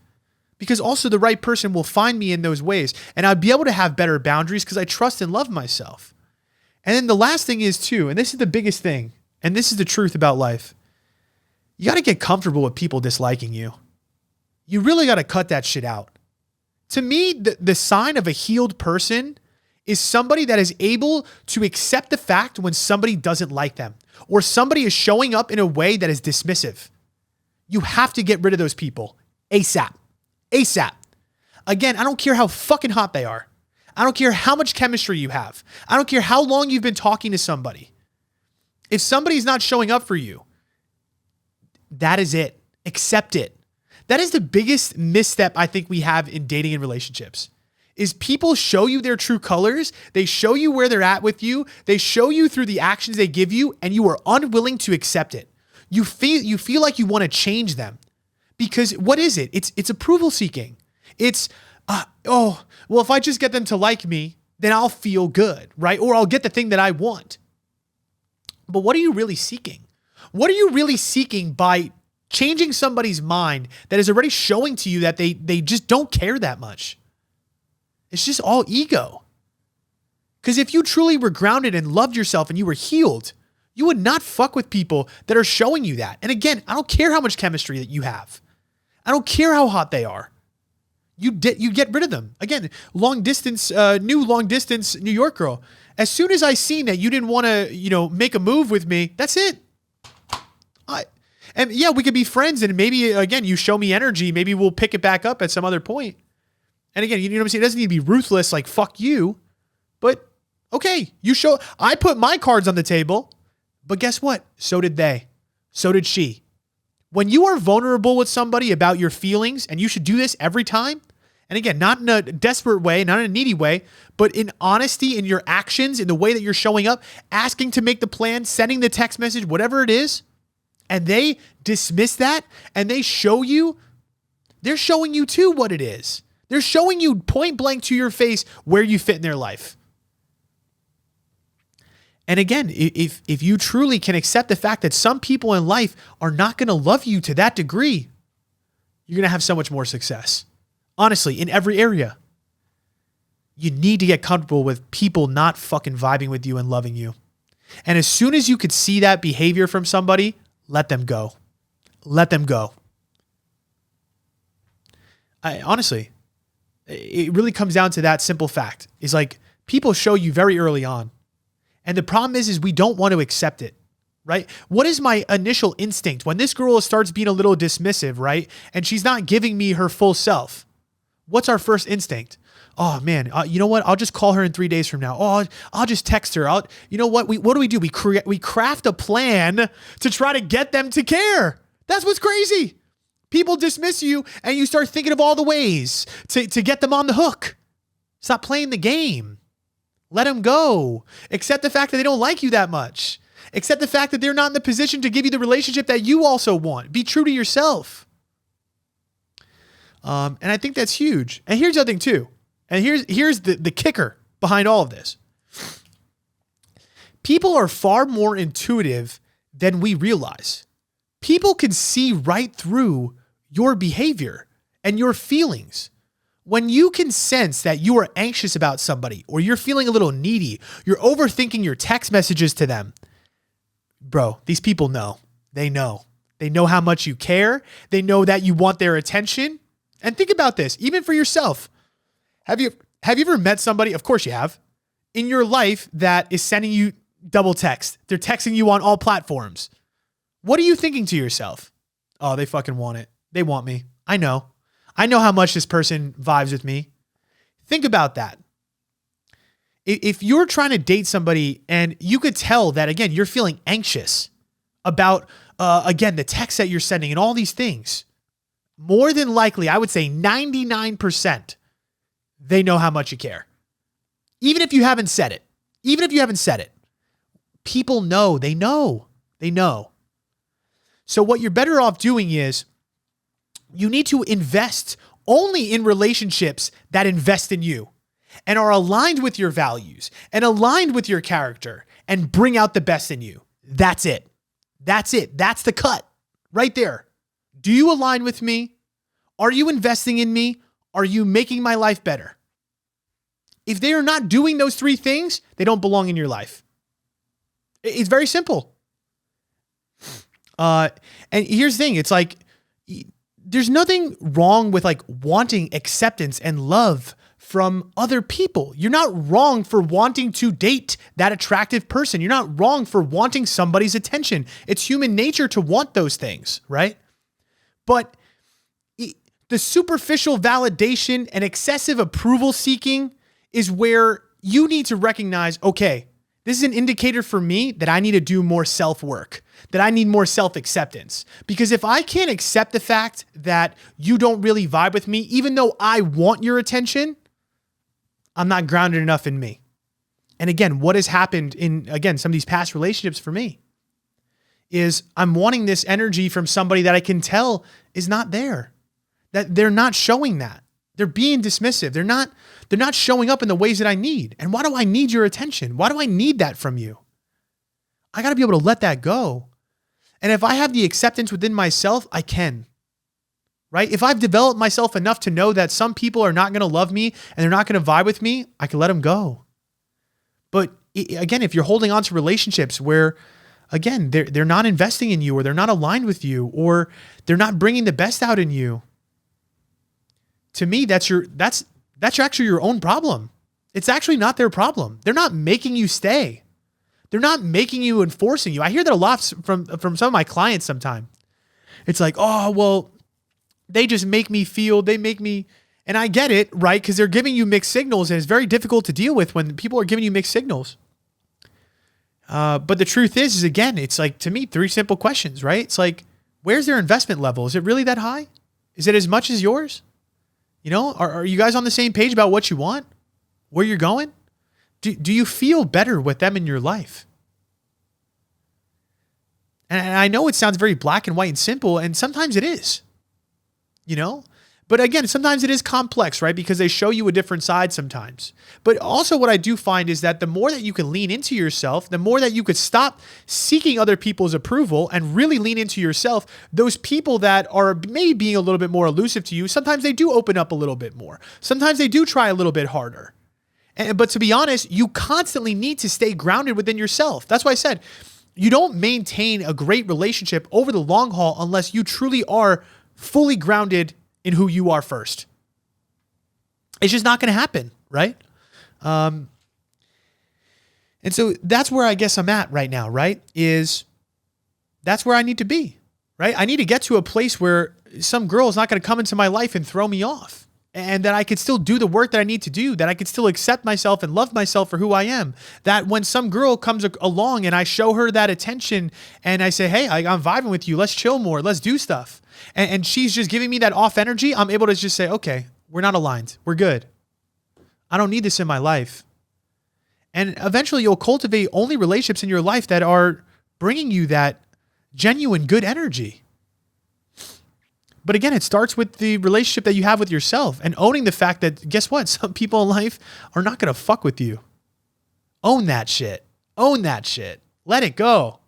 Because also the right person will find me in those ways, and I'll be able to have better boundaries because I trust and love myself. And then the last thing is too, and this is the biggest thing, and this is the truth about life. You got to get comfortable with people disliking you. You really got to cut that shit out. To me, the sign of a healed person is somebody that is able to accept the fact when somebody doesn't like them or somebody is showing up in a way that is dismissive. You have to get rid of those people ASAP. ASAP. Again, I don't care how fucking hot they are. I don't care how much chemistry you have. I don't care how long you've been talking to somebody. If somebody's not showing up for you, that is it. Accept it. That is the biggest misstep I think we have in dating and relationships is people show you their true colors. They show you where they're at with you. They show you through the actions they give you, and you are unwilling to accept it. You feel like you want to change them because what is it? It's approval seeking. It's, well, if I just get them to like me, then I'll feel good, right? Or I'll get the thing that I want. But what are you really seeking? What are you really seeking by changing somebody's mind that is already showing to you that they just don't care that much? It's just all ego. Because if you truly were grounded and loved yourself and you were healed, you would not fuck with people that are showing you that. And again, I don't care how much chemistry that you have. I don't care how hot they are. You get rid of them. Again, new long distance New York girl. As soon as I seen that you didn't want to, make a move with me, that's it. And yeah, we could be friends and maybe, again, you show me energy. Maybe we'll pick it back up at some other point. And again, you know what I'm saying? It doesn't need to be ruthless, like fuck you. But okay, I put my cards on the table, but guess what? So did they. So did she. When you are vulnerable with somebody about your feelings, and you should do this every time, and again, not in a desperate way, not in a needy way, but in honesty in your actions, in the way that you're showing up, asking to make the plan, sending the text message, whatever it is, and they dismiss that and they're showing you too what it is. They're showing you point blank to your face where you fit in their life. And again, if you truly can accept the fact that some people in life are not going to love you to that degree, you're going to have so much more success. Honestly, in every area. You need to get comfortable with people not fucking vibing with you and loving you. And as soon as you could see that behavior from somebody, let them go. Let them go. Honestly, it really comes down to that simple fact. Is like people show you very early on. And the problem is we don't want to accept it, right? What is my initial instinct when this girl starts being a little dismissive, right? And she's not giving me her full self. What's our first instinct? Oh man, you know what? I'll just call her in 3 days from now. Oh, I'll just text her. You know what? What do? We craft a plan to try to get them to care. That's what's crazy. People dismiss you and you start thinking of all the ways to get them on the hook. Stop playing the game. Let them go. Accept the fact that they don't like you that much. Accept the fact that they're not in the position to give you the relationship that you also want. Be true to yourself. And I think that's huge. And here's the other thing too. And here's the kicker behind all of this. People are far more intuitive than we realize. People can see right through your behavior and your feelings. When you can sense that you are anxious about somebody or you're feeling a little needy, you're overthinking your text messages to them. Bro, these people know. They know. They know how much you care. They know that you want their attention. And think about this, even for yourself. Have you ever met somebody, of course you have, in your life that is sending you double text? They're texting you on all platforms. What are you thinking to yourself? Oh, they fucking want it. They want me. I know how much this person vibes with me. Think about that. If you're trying to date somebody and you could tell that, again, you're feeling anxious about, again, the text that you're sending and all these things, more than likely, I would say 99%, they know how much you care. Even if you haven't said it, people know, they know. So what you're better off doing is you need to invest only in relationships that invest in you and are aligned with your values and aligned with your character and bring out the best in you. That's it. That's the cut right there. Do you align with me? Are you investing in me? Are you making my life better? If they are not doing those three things, they don't belong in your life. It's very simple. And here's the thing. It's like, there's nothing wrong with like wanting acceptance and love from other people. You're not wrong for wanting to date that attractive person. You're not wrong for wanting somebody's attention. It's human nature to want those things, right? But the superficial validation and excessive approval seeking is where you need to recognize, okay, this is an indicator for me that I need to do more self-work, that I need more self-acceptance. Because if I can't accept the fact that you don't really vibe with me, even though I want your attention, I'm not grounded enough in me. And again, what has happened in, again, some of these past relationships for me is I'm wanting this energy from somebody that I can tell is not there, that they're not showing that. They're being dismissive. They're not showing up in the ways that I need. And why do I need your attention? Why do I need that from you? I got to be able to let that go. And if I have the acceptance within myself, I can, right? If I've developed myself enough to know that some people are not going to love me and they're not going to vibe with me, I can let them go. But again, if you're holding on to relationships where, again, they're not investing in you, or they're not aligned with you, or they're not bringing the best out in you, to me, that's actually your own problem. It's actually not their problem. They're not making you stay. They're not making you and forcing you. I hear that a lot from some of my clients sometimes. It's like, oh, well, they just make me feel, and I get it, right? Because they're giving you mixed signals, and it's very difficult to deal with when people are giving you mixed signals. But the truth is again, it's like, to me, 3 simple questions, right? It's like, where's their investment level? Is it really that high? Is it as much as yours? You know, are you guys on the same page about what you want, where you're going? Do you feel better with them in your life? And I know it sounds very black and white and simple, and sometimes it is, you know, but again, sometimes it is complex, right? Because they show you a different side sometimes. But also what I do find is that the more that you can lean into yourself, the more that you could stop seeking other people's approval and really lean into yourself, those people that are maybe being a little bit more elusive to you, sometimes they do open up a little bit more. Sometimes they do try a little bit harder. But to be honest, you constantly need to stay grounded within yourself. That's why I said, you don't maintain a great relationship over the long haul unless you truly are fully grounded in who you are first. It's just not going to happen, right? And so that's where I guess I'm at right now, right? That's where I need to be, right? I need to get to a place where some girl is not going to come into my life and throw me off, and that I could still do the work that I need to do, that I could still accept myself and love myself for who I am. That when some girl comes along and I show her that attention and I say, hey, I'm vibing with you, let's chill more, let's do stuff. And she's just giving me that off energy, I'm able to just say, okay, we're not aligned. We're good. I don't need this in my life. And eventually you'll cultivate only relationships in your life that are bringing you that genuine good energy. But again, it starts with the relationship that you have with yourself and owning the fact that, guess what? Some people in life are not going to fuck with you. Own that shit. Own that shit. Let it go.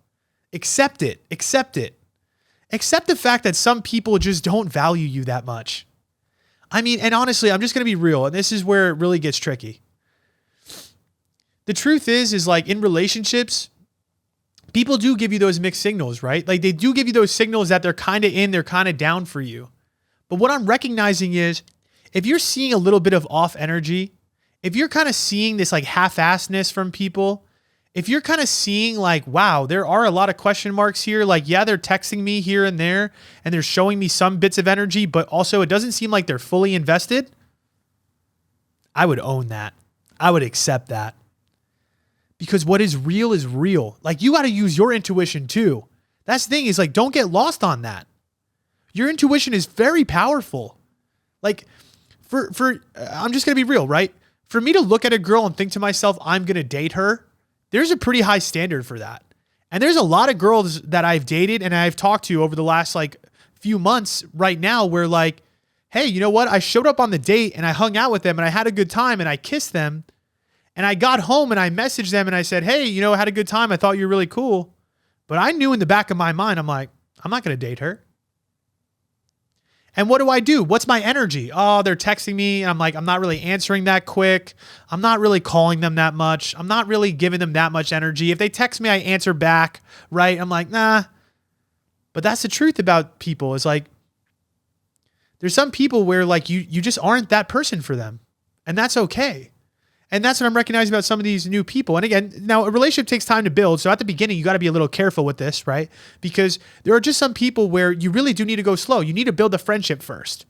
Accept it. Accept it. Accept the fact that some people just don't value you that much. I mean, and honestly, I'm just going to be real, and this is where it really gets tricky. The truth is like in relationships, people do give you those mixed signals, right? Like they do give you those signals that they're kind of in, they're kind of down for you. But what I'm recognizing is if you're seeing a little bit of off energy, if you're kind of seeing this like half-assedness from people, if you're kind of seeing like, wow, there are a lot of question marks here. Like, yeah, they're texting me here and there and they're showing me some bits of energy, but also it doesn't seem like they're fully invested. I would own that. I would accept that. because what is real is real. Like, you got to use your intuition too. That's the thing, is like, don't get lost on that. Your intuition is very powerful. Like, I'm just going to be real, right? For me to look at a girl and think to myself, I'm going to date her, there's a pretty high standard for that. And there's a lot of girls that I've dated and I've talked to over the last like few months right now where like, hey, you know what? I showed up on the date and I hung out with them and I had a good time and I kissed them and I got home and I messaged them and I said, hey, you know, I had a good time. I thought you were really cool. But I knew in the back of my mind, I'm like, I'm not going to date her. And what do? What's my energy? Oh, they're texting me. And I'm like, I'm not really answering that quick. I'm not really calling them that much. I'm not really giving them that much energy. If they text me, I answer back, right? I'm like, nah. But that's the truth about people, is like, there's some people where like you just aren't that person for them. And that's okay. And that's what I'm recognizing about some of these new people. And again, now a relationship takes time to build. So at the beginning, you got to be a little careful with this, right? Because there are just some people where you really do need to go slow. You need to build a friendship first.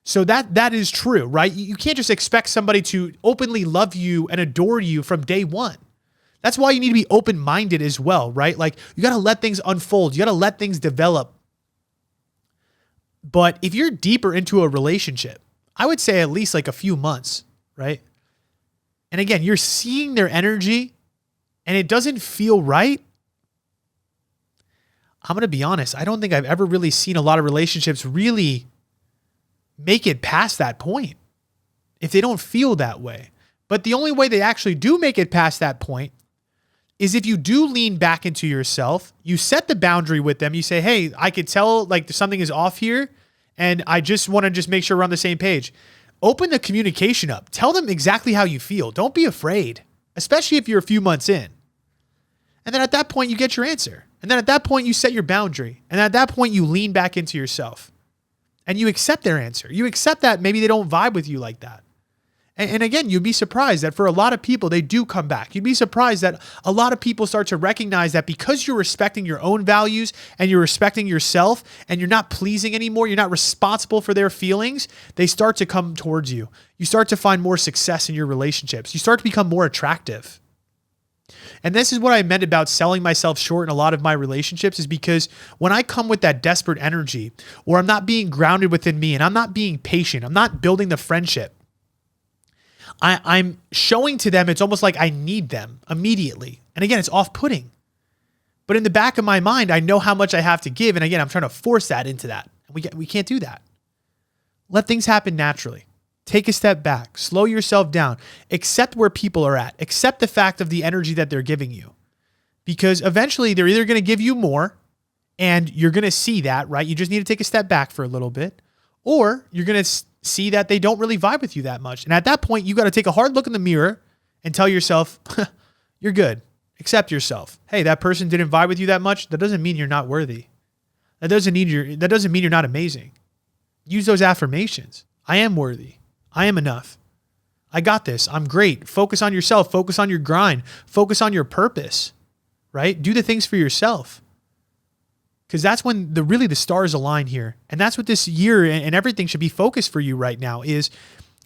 So that is true, right? You can't just expect somebody to openly love you and adore you from day one. That's why you need to be open-minded as well, right? Like, you got to let things unfold. You got to let things develop. But if you're deeper into a relationship, I would say at least like a few months, right? And again, you're seeing their energy and it doesn't feel right. I'm going to be honest. I don't think I've ever really seen a lot of relationships really make it past that point if they don't feel that way. But the only way they actually do make it past that point is if you do lean back into yourself, you set the boundary with them. You say, hey, I could tell like something is off here and I just want to just make sure we're on the same page. Open the communication up. Tell them exactly how you feel. Don't be afraid, especially if you're a few months in. And then at that point, you get your answer. And then at that point, you set your boundary. And at that point, you lean back into yourself and you accept their answer. You accept that maybe they don't vibe with you like that. And again, you'd be surprised that for a lot of people, they do come back. You'd be surprised that a lot of people start to recognize that because you're respecting your own values and you're respecting yourself and you're not pleasing anymore, you're not responsible for their feelings, they start to come towards you. You start to find more success in your relationships. You start to become more attractive. And this is what I meant about selling myself short in a lot of my relationships, is because when I come with that desperate energy, or I'm not being grounded within me and I'm not being patient, I'm not building the friendship, I'm showing to them, it's almost like I need them immediately. And again, it's off-putting. But in the back of my mind, I know how much I have to give. And again, I'm trying to force that into that. And we can't do that. Let things happen naturally. Take a step back. Slow yourself down. Accept where people are at. Accept the fact of the energy that they're giving you. Because eventually they're either going to give you more and you're going to see that, right? You just need to take a step back for a little bit. Or you're going to see that they don't really vibe with you that much. And at that point, you got to take a hard look in the mirror and tell yourself, you're good. Accept yourself. Hey, that person didn't vibe with you that much. That doesn't mean you're not worthy. That doesn't mean you're not amazing. Use those affirmations. I am worthy. I am enough. I got this. I'm great. Focus on yourself. Focus on your grind. Focus on your purpose, right? Do the things for yourself. Because that's when the stars align here. And that's what this year and everything should be focused for you right now, is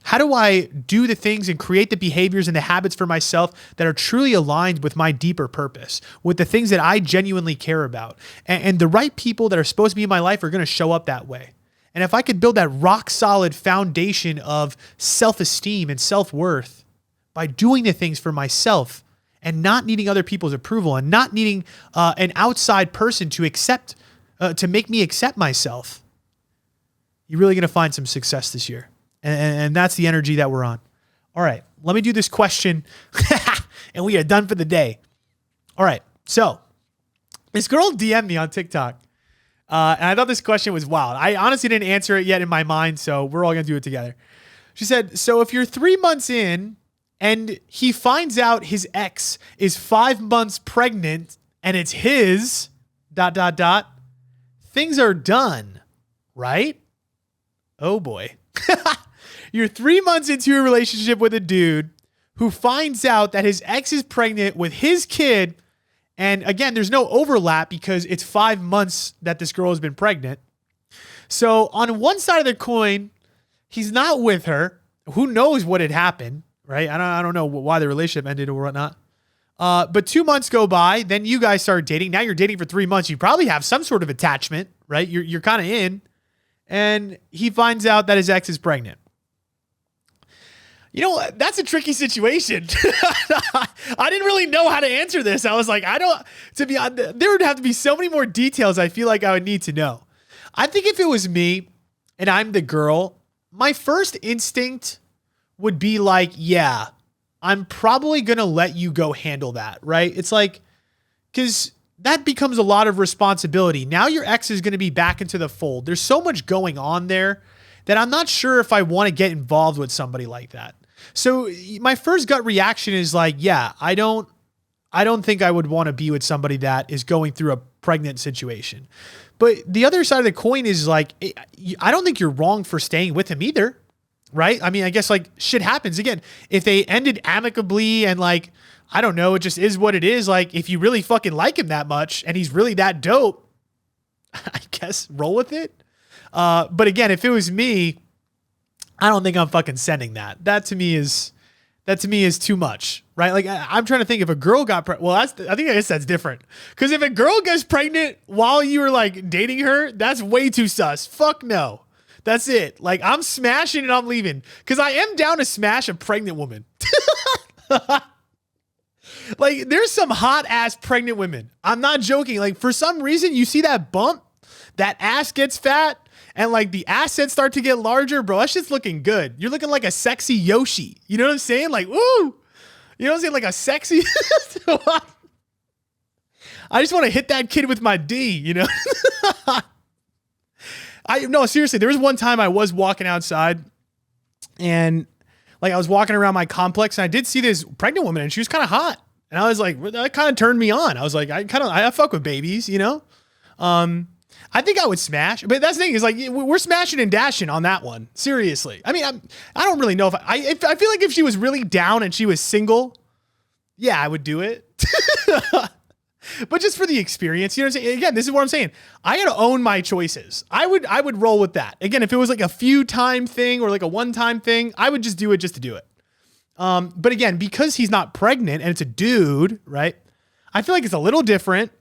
how do I do the things and create the behaviors and the habits for myself that are truly aligned with my deeper purpose, with the things that I genuinely care about. And the right people that are supposed to be in my life are going to show up that way. And if I could build that rock solid foundation of self-esteem and self-worth by doing the things for myself and not needing other people's approval and not needing an outside person to make me accept myself, you're really going to find some success this year. And that's the energy that we're on. All right, let me do this question and we are done for the day. All right, so this girl DM'd me on TikTok and I thought this question was wild. I honestly didn't answer it yet in my mind, so we're all going to do it together. She said, so if you're 3 months in and he finds out his ex is 5 months pregnant and it's his ... things are done, right? Oh boy. You're 3 months into a relationship with a dude who finds out that his ex is pregnant with his kid. And again, there's no overlap because it's 5 months that this girl has been pregnant. So on one side of the coin, he's not with her. Who knows what had happened, right? I don't know why the relationship ended or whatnot. But 2 months go by, then you guys start dating. Now you're dating for 3 months. You probably have some sort of attachment, right? You're kind of in, and he finds out that his ex is pregnant. You know, that's a tricky situation. I didn't really know how to answer this. I was like, there would have to be so many more details I feel like I would need to know. I think if it was me and I'm the girl, my first instinct would be like, yeah, I'm probably going to let you go handle that, right? It's like, because that becomes a lot of responsibility. Now your ex is going to be back into the fold. There's so much going on there that I'm not sure if I want to get involved with somebody like that. So my first gut reaction is like, yeah, I don't think I would want to be with somebody that is going through a pregnant situation. But the other side of the coin is like, I don't think you're wrong for staying with him either. Right? I mean, I guess like shit happens. Again, if they ended amicably and like, I don't know, it just is what it is. Like if you really fucking like him that much and he's really that dope, I guess roll with it. But again, if it was me, I don't think I'm fucking sending that. That to me is too much, right? Like I'm trying to think if a girl got pregnant. Well, I guess that's different. Because if a girl gets pregnant while you were like dating her, that's way too sus. Fuck no. That's it. Like I'm smashing and I'm leaving. Because I am down to smash a pregnant woman. Like there's some hot ass pregnant women. I'm not joking. Like for some reason you see that bump, that ass gets fat. And like the assets start to get larger, bro. That's just looking good. You're looking like a sexy Yoshi. You know what I'm saying? Like, woo. You know what I'm saying? Like a sexy. I just want to hit that kid with my D, you know? No, seriously. There was one time I was walking outside and like I was walking around my complex and I did see this pregnant woman and she was kind of hot. And I was like, that kind of turned me on. I was like, I fuck with babies, you know? I think I would smash, but that's the thing is like, we're smashing and dashing on that one. Seriously. I mean, I don't really know if I feel like if she was really down and she was single, yeah, I would do it. But just for the experience, you know what I'm saying? Again, this is what I'm saying. I got to own my choices. I would roll with that. Again, if it was like a few time thing or like a one time thing, I would just do it just to do it. But again, because he's not pregnant and it's a dude, right? I feel like it's a little different.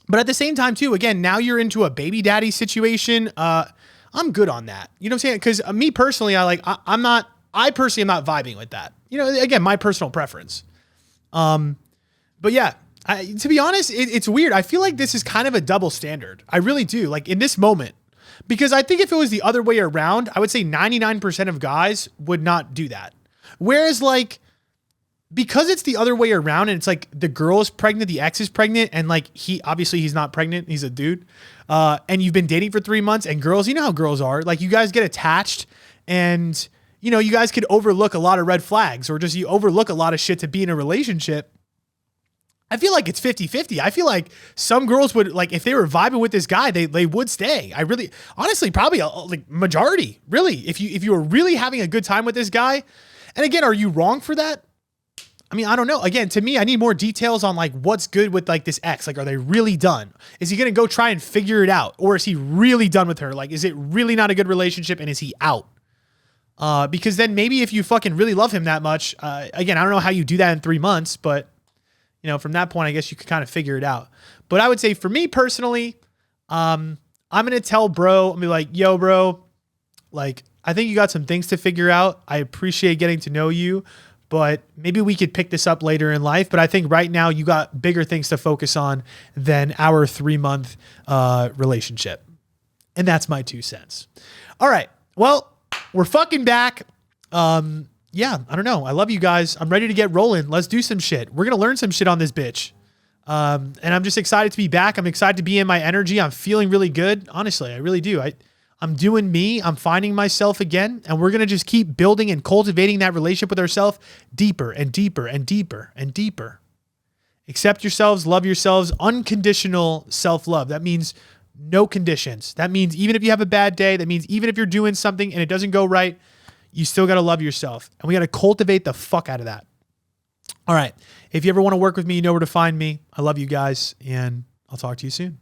But at the same time too, again, now you're into a baby daddy situation. I'm good on that. You know what I'm saying? Because me personally, I personally am not vibing with that. You know, again, my personal preference. But yeah, to be honest, it's weird. I feel like this is kind of a double standard. I really do. Like in this moment, because I think if it was the other way around, I would say 99% of guys would not do that. Whereas like, because it's the other way around and it's like the girl is pregnant, the ex is pregnant, and like he's not pregnant, he's a dude. And you've been dating for 3 months, and girls, you know how girls are. Like you guys get attached and you know, you guys could overlook a lot of red flags or just you overlook a lot of shit to be in a relationship. I feel like it's 50-50. I feel like some girls would like, if they were vibing with this guy, they would stay. I really, honestly, probably like majority, really. If you were really having a good time with this guy, and again, are you wrong for that? I mean, I don't know. Again, to me, I need more details on like what's good with like this ex. Like, are they really done? Is he going to go try and figure it out? Or is he really done with her? Like, is it really not a good relationship and is he out? Because then maybe if you fucking really love him that much, again, I don't know how you do that in 3 months, but you know, from that point, I guess you could kind of figure it out. But I would say for me personally, I'm going to tell bro, I'm gonna be like, yo, bro, like, I think you got some things to figure out. I appreciate getting to know you, but maybe we could pick this up later in life. But I think right now you got bigger things to focus on than our 3-month relationship. And that's my 2 cents. All right. Well, we're fucking back. Yeah, I don't know. I love you guys. I'm ready to get rolling. Let's do some shit. We're going to learn some shit on this bitch. And I'm just excited to be back. I'm excited to be in my energy. I'm feeling really good. Honestly, I really do. I'm doing me. I'm finding myself again. And we're going to just keep building and cultivating that relationship with ourselves deeper and deeper and deeper and deeper. Accept yourselves, love yourselves, unconditional self-love. That means no conditions. That means even if you have a bad day, that means even if you're doing something and it doesn't go right, you still got to love yourself. And we got to cultivate the fuck out of that. All right. If you ever want to work with me, you know where to find me. I love you guys, and I'll talk to you soon.